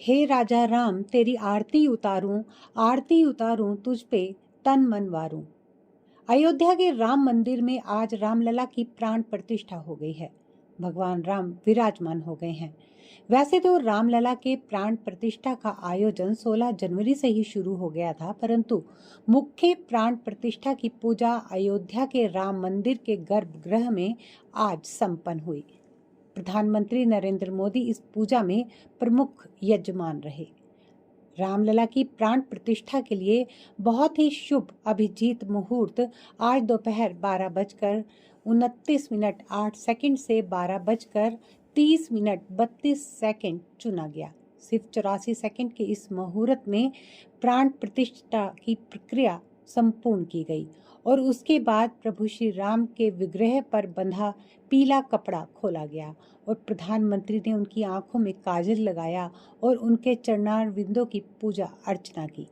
हे राजा राम तेरी आरती उतारूं तुझ पे तन मन वारूं। अयोध्या के राम मंदिर में आज रामलला की प्राण प्रतिष्ठा हो गई है। भगवान राम विराजमान हो गए हैं। वैसे तो रामलला के प्राण प्रतिष्ठा का आयोजन 16 जनवरी से ही शुरू हो गया था, परंतु मुख्य प्राण प्रतिष्ठा की पूजा अयोध्या के राम मंदिर के गर्भगृह में आज संपन्न हुई। प्रधानमंत्री नरेंद्र मोदी इस पूजा में प्रमुख यजमान रहे। रामलला की प्राण प्रतिष्ठा के लिए बहुत ही शुभ अभिजीत मुहूर्त आज दोपहर 12:29:08 से 12:30:32 चुना गया। सिर्फ 84 सेकंड के इस मुहूर्त में प्राण प्रतिष्ठा की प्रक्रिया संपूर्ण की गई और उसके बाद प्रभु श्री राम के विग्रह पर बंधा पीला कपड़ा खोला गया और प्रधानमंत्री ने उनकी आंखों में काजल लगाया और उनके चरणारविंदों की पूजा अर्चना की।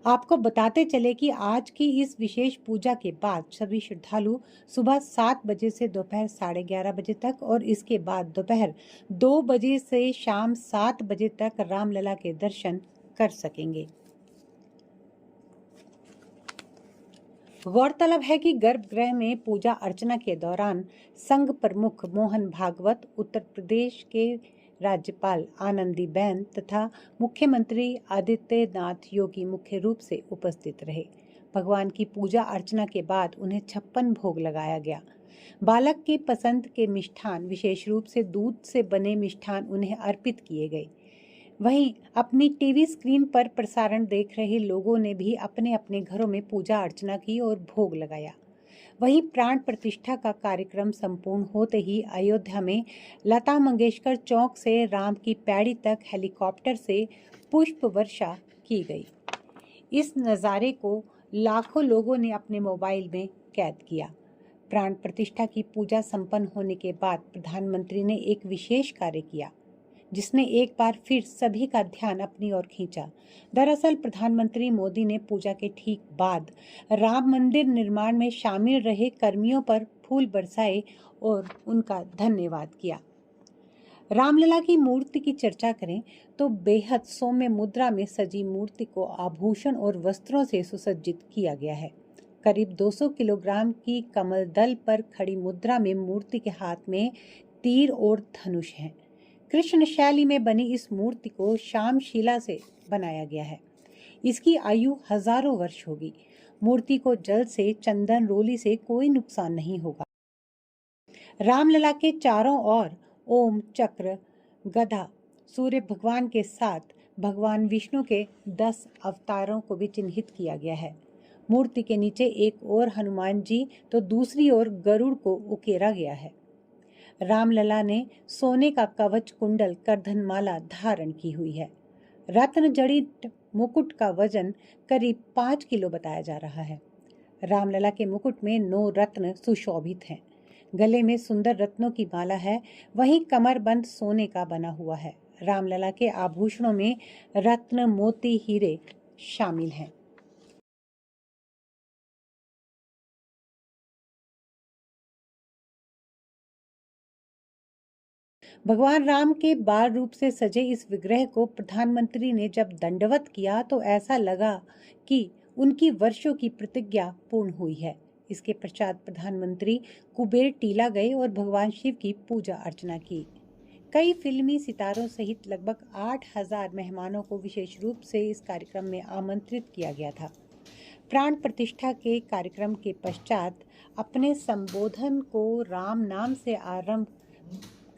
आपको बताते चले कि आज की इस विशेष पूजा के बाद सभी श्रद्धालु सुबह 7 बजे से दोपहर 11:30 बजे तक और इसके बाद दोपहर 2 बजे से शाम 7 बजे तक रामलला के दर्शन कर सकेंगे। गौरतलब है कि गर्भगृह में पूजा अर्चना के दौरान संघ प्रमुख मोहन भागवत, उत्तर प्रदेश के राज्यपाल आनंदीबेन तथा मुख्यमंत्री आदित्यनाथ योगी मुख्य रूप से उपस्थित रहे। भगवान की पूजा अर्चना के बाद उन्हें 56 भोग लगाया गया। बालक की पसंद के मिष्ठान, विशेष रूप से दूध से बने मिष्ठान उन्हें अर्पित किए गए। वहीं अपनी टीवी स्क्रीन पर प्रसारण देख रहे लोगों ने भी अपने अपने घरों में पूजा अर्चना की और भोग लगाया। वहीं प्राण प्रतिष्ठा का कार्यक्रम संपूर्ण होते ही अयोध्या में लता मंगेशकर चौक से राम की पैड़ी तक हेलीकॉप्टर से पुष्प वर्षा की गई। इस नज़ारे को लाखों लोगों ने अपने मोबाइल में कैद किया। प्राण प्रतिष्ठा की पूजा संपन्न होने के बाद प्रधानमंत्री ने एक विशेष कार्य किया जिसने एक बार फिर सभी का ध्यान अपनी ओर खींचा। दरअसल प्रधानमंत्री मोदी ने पूजा के ठीक बाद राम मंदिर निर्माण में शामिल रहे कर्मियों पर फूल बरसाए और उनका धन्यवाद किया। रामलला की मूर्ति की चर्चा करें तो बेहद सौम्य मुद्रा में सजी मूर्ति को आभूषण और वस्त्रों से सुसज्जित किया गया है। करीब 200 किलोग्राम की कमल दल पर खड़ी मुद्रा में मूर्ति के हाथ में तीर और धनुष है। कृष्ण शैली में बनी इस मूर्ति को श्यामशिला से बनाया गया है। इसकी आयु हजारों वर्ष होगी। मूर्ति को जल से, चंदन रोली से कोई नुकसान नहीं होगा। रामलला के चारों ओर ओम, चक्र, गदा, सूर्य भगवान के साथ भगवान विष्णु के 10 अवतारों को भी चिन्हित किया गया है। मूर्ति के नीचे एक ओर हनुमान जी तो दूसरी ओर गरुड़ को उकेरा गया है। रामलला ने सोने का कवच, कुंडल, करधनमाला धारण की हुई है। रत्न जड़ित मुकुट का वजन करीब 5 किलो बताया जा रहा है। रामलला के मुकुट में 9 रत्न सुशोभित हैं। गले में सुंदर रत्नों की माला है, वहीं कमरबंद सोने का बना हुआ है। रामलला के आभूषणों में रत्न, मोती, हीरे शामिल हैं। भगवान राम के बाल रूप से सजे इस विग्रह को प्रधानमंत्री ने जब दंडवत किया तो ऐसा लगा कि उनकी वर्षों की प्रतिज्ञा पूर्ण हुई है। इसके पश्चात प्रधानमंत्री कुबेर टीला गए और भगवान शिव की पूजा अर्चना की। कई फिल्मी सितारों सहित लगभग 8,000 मेहमानों को विशेष रूप से इस कार्यक्रम में आमंत्रित किया गया था। प्राण प्रतिष्ठा के कार्यक्रम के पश्चात अपने संबोधन को राम नाम से आरंभ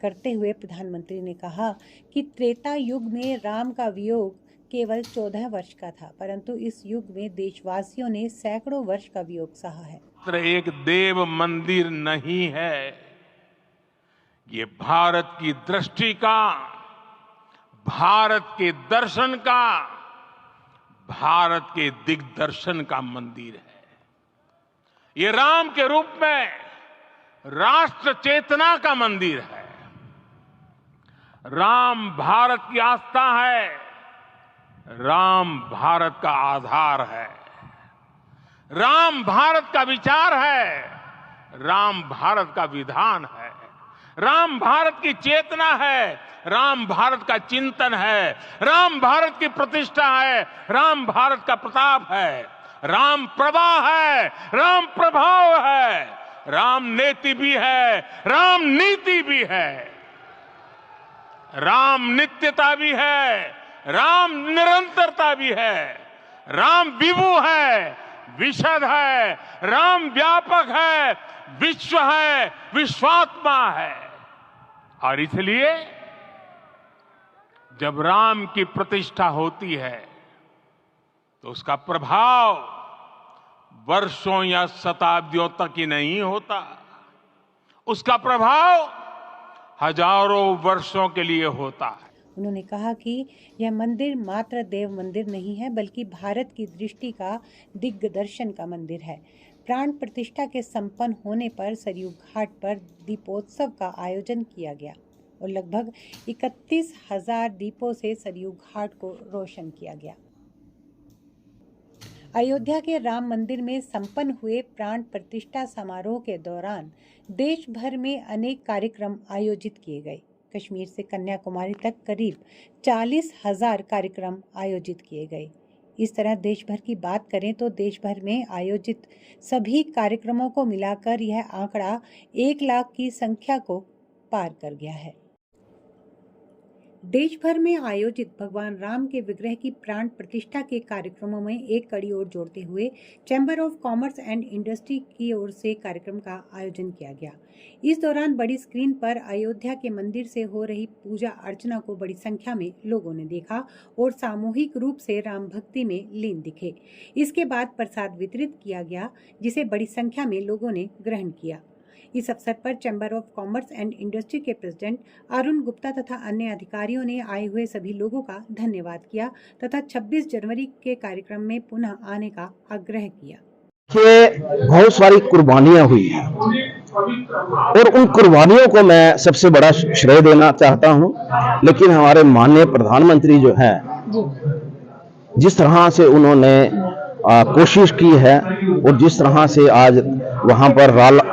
करते हुए प्रधानमंत्री ने कहा कि त्रेता युग में राम का वियोग केवल 14 वर्ष का था, परंतु इस युग में देशवासियों ने सैकड़ों वर्ष का वियोग सहा है। एक देव मंदिर नहीं है, ये भारत की दृष्टि का, भारत के दर्शन का, भारत के दिग्दर्शन का मंदिर है। ये राम के रूप में राष्ट्र चेतना का मंदिर है। राम भारत की आस्था है, राम भारत का आधार है, राम भारत का विचार है, राम भारत का विधान है, राम भारत की चेतना है, राम भारत का चिंतन है, राम भारत की प्रतिष्ठा है, राम भारत का प्रताप है, राम प्रवाह है, राम प्रभाव है, राम नेति भी है, राम नीति भी है, राम नित्यता भी है, राम निरंतरता भी है, राम विभु है, विशद है, राम व्यापक है, विश्व है, विश्वात्मा है। और इसलिए जब राम की प्रतिष्ठा होती है तो उसका प्रभाव वर्षों या शताब्दियों तक ही नहीं होता, उसका प्रभाव हजारों वर्षों के लिए होता है। उन्होंने कहा कि यह मंदिर मात्र देव मंदिर नहीं है, बल्कि भारत की दृष्टि का दिग्दर्शन का मंदिर है। प्राण प्रतिष्ठा के संपन्न होने पर सरयू घाट पर दीपोत्सव का आयोजन किया गया और लगभग 31,000 दीपों से सरयू घाट को रोशन किया गया। अयोध्या के राम मंदिर में संपन्न हुए प्राण प्रतिष्ठा समारोह के दौरान देश भर में अनेक कार्यक्रम आयोजित किए गए। कश्मीर से कन्याकुमारी तक करीब 40,000 कार्यक्रम आयोजित किए गए। इस तरह देश भर की बात करें तो देश भर में आयोजित सभी कार्यक्रमों को मिलाकर यह आंकड़ा 1 लाख की संख्या को पार कर गया है। देश भर में आयोजित भगवान राम के विग्रह की प्राण प्रतिष्ठा के कार्यक्रमों में एक कड़ी और जोड़ते हुए chamber of commerce and industry की ओर से कार्यक्रम का आयोजन किया गया। इस दौरान बड़ी स्क्रीन पर अयोध्या के मंदिर से हो रही पूजा अर्चना को बड़ी संख्या में लोगों ने देखा और सामूहिक रूप से राम भक्ति में लीन दिखे। इसके बाद प्रसाद वितरित किया गया, जिसे बड़ी संख्या में लोगों ने ग्रहण किया। इस अवसर पर chamber of commerce and industry के प्रेसिडेंट अरुण गुप्ता तथा अन्य अधिकारियों ने आए हुए सभी लोगों का धन्यवाद किया तथा 26 जनवरी के कार्यक्रम में पुनः आने का आग्रह किया। बहुत सारी कुर्बानियां हुई हैं और उन कुर्बानियों को मैं सबसे बड़ा श्रेय देना चाहता हूं, लेकिन हमारे माननीय प्रधानमंत्री जो हैं, जिस तरह से उन्होंने कोशिश की है और जिस तरह से आज वहां पर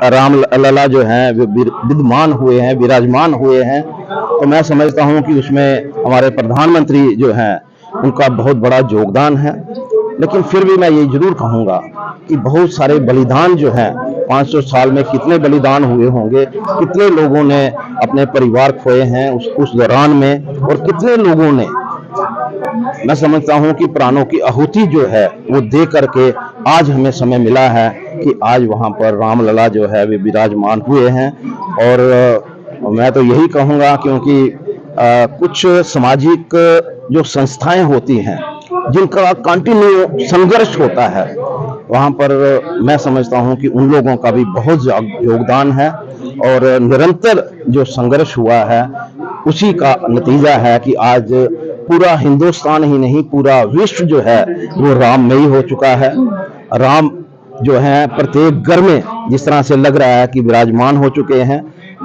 राम लला जो हैं विद्यमान हुए हैं, विराजमान हुए हैं, तो मैं समझता हूं कि उसमें हमारे प्रधानमंत्री जो हैं उनका बहुत बड़ा योगदान है। लेकिन फिर भी मैं ये जरूर कहूंगा कि बहुत सारे बलिदान जो हैं 500 साल में कितने बलिदान हुए होंगे, कितने लोगों ने अपने परिवार खोए हैं उस दौरान में, और कितने लोगों ने, मैं समझता हूं कि प्राणों की आहुति जो है वो दे करके आज हमें समय मिला है कि आज वहां पर रामलला जो है वे विराजमान हुए हैं। और मैं तो यही कहूंगा, क्योंकि कुछ सामाजिक जो संस्थाएं होती हैं जिनका कंटिन्यू संघर्ष होता है, वहां पर मैं समझता हूं कि उन लोगों का भी बहुत योगदान है और निरंतर जो संघर्ष हुआ है उसी का नतीजा है कि आज पूरा हिंदुस्तान ही नहीं, पूरा विश्व जो है वो राममयी हो चुका है। राम जो है प्रत्येक घर में जिस तरह से लग रहा है कि विराजमान हो चुके हैं।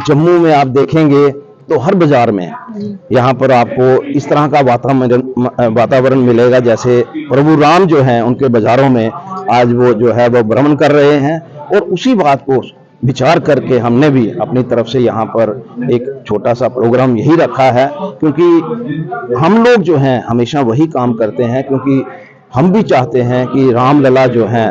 जम्मू में आप देखेंगे तो हर बाजार में यहाँ पर आपको इस तरह का वातावरण मिलेगा जैसे प्रभु राम जो हैं उनके बाजारों में आज वो जो है वो भ्रमण कर रहे हैं। और उसी बात को विचार करके हमने भी अपनी तरफ से यहाँ पर एक छोटा सा प्रोग्राम यही रखा है, क्योंकि हम लोग जो हैं हमेशा वही काम करते हैं, क्योंकि हम भी चाहते हैं कि रामलला जो हैं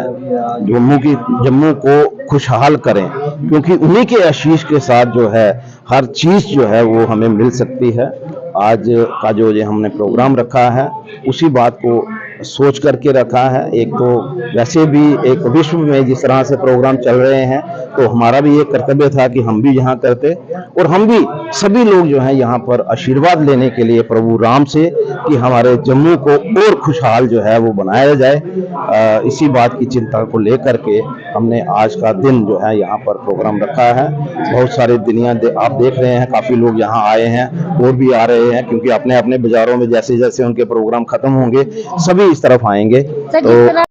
जम्मू को खुशहाल करें, क्योंकि उन्हीं के आशीष के साथ जो है हर चीज जो है वो हमें मिल सकती है। आज का जो ये हमने प्रोग्राम रखा है उसी बात को सोच करके रखा है। एक तो वैसे भी एक विश्व में जिस तरह से प्रोग्राम चल रहे हैं, तो हमारा भी ये कर्तव्य था कि हम भी यहाँ करते, और हम भी सभी लोग जो हैं यहाँ पर आशीर्वाद लेने के लिए प्रभु राम से कि हमारे जम्मू को और खुशहाल जो है वो बनाया जाए। इसी बात की चिंता को लेकर के हमने आज का दिन जो है यहाँ पर प्रोग्राम रखा है। बहुत सारे आप देख रहे हैं, काफी लोग यहाँ आए हैं और भी आ रहे हैं, क्योंकि अपने अपने बाजारों में जैसे जैसे उनके प्रोग्राम खत्म होंगे सभी इस तरफ आएंगे। तो